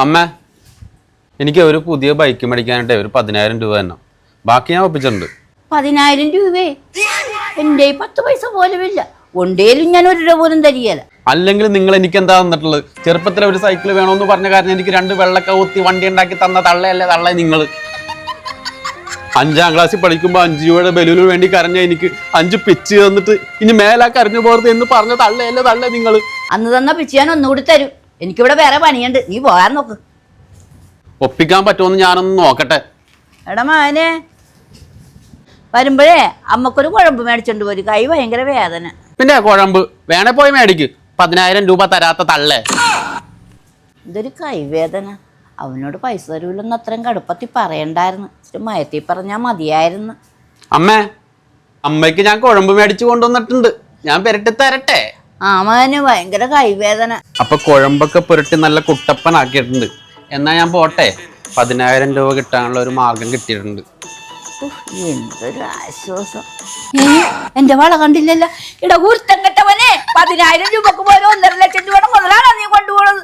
അമ്മ എനിക്ക് ഒരു പുതിയ ബൈക്ക് മേടിക്കാനായിട്ട് ഒരു 10,000 രൂപ തന്നെ. ബാക്കി ഞാൻ ഒപ്പിച്ചിട്ടുണ്ട്. 10,000 രൂപയെ എൻ്റെ 10 പൈസ പോലുമില്ല. ഒണ്ടേലും ഞാൻ 1 രൂപ പോലും തരികയില്ല. അല്ലെങ്കിൽ നിങ്ങൾ എനിക്ക് എന്താ തന്നിട്ടുള്ളത്? ചെറുപ്പത്തിൽ ഒരു സൈക്കിൾ വേണമെന്ന് പറഞ്ഞ കാരണം എനിക്ക് 2 വെള്ളക്ക ഊത്തി വണ്ടി ഉണ്ടാക്കി തന്ന തള്ളയല്ലേ തള്ള നിങ്ങൾ. 5ാം ക്ലാസ്സിൽ പഠിക്കുമ്പോൾ 5 രൂപയുടെ ബലൂണിന് വേണ്ടി കരഞ്ഞ എനിക്ക് 5 പിച്ച് തന്നിട്ട് ഇനി മേലാ കരഞ്ഞു പോകരുത് എന്ന് പറഞ്ഞ തള്ളയല്ലേ തള്ള നിങ്ങൾ. അന്ന് തന്ന പിച്ച് ഞാൻ ഒന്നുകൂടി തരും. എനിക്കിവിടെ വേറെ പണിയുണ്ട്, നീ പോകാൻ നോക്ക്. ഒപ്പിക്കാൻ പറ്റുമെന്ന് ഞാനൊന്ന് നോക്കട്ടെ. എടാ മോനെ, വരുമ്പോഴേ അമ്മക്കൊരു കുഴമ്പ് മേടിച്ചോണ്ട് പോരും. കൈ ഭയങ്കര വേദന. പിന്നെ കുഴമ്പ് വേണേ പോയി മേടിക്ക്. 10,000 രൂപ തരാത്ത തള്ളേ. ഇതൊരു കൈവേദന. അവനോട് പൈസ തരൂലെന്ന് അത്രയും കടുപ്പത്തിൽ പറയണ്ടായിരുന്നു. ഇച്ചിരി മയത്തിൽ പറഞ്ഞാൽ മതിയായിരുന്നു. അമ്മയ്ക്ക് ഞാൻ കുഴമ്പ് മേടിച്ചു കൊണ്ടുവന്നിട്ടുണ്ട്. ഞാൻ പുരട്ടി തരട്ടെ? മോന് ഭയങ്കര കൈവേദന. അപ്പൊ കുഴമ്പൊക്കെ പുരട്ടി നല്ല കുട്ടപ്പനാക്കിയിട്ടുണ്ട്. എന്നാ ഞാൻ പോട്ടെ. 10,000 രൂപ കിട്ടാനുള്ള ഒരു മാർഗം കിട്ടിയിട്ടുണ്ട്. എന്തൊരു ആശ്വാസം. എന്റെ വള കണ്ടില്ലല്ലോ. ഇടകൂർത്തം കെട്ടവനെ 10,000 രൂപക്ക് പോലെ 1.5 ലക്ഷം രൂപ മുതലാണ് നീ കൊണ്ടുപോകുന്നത്.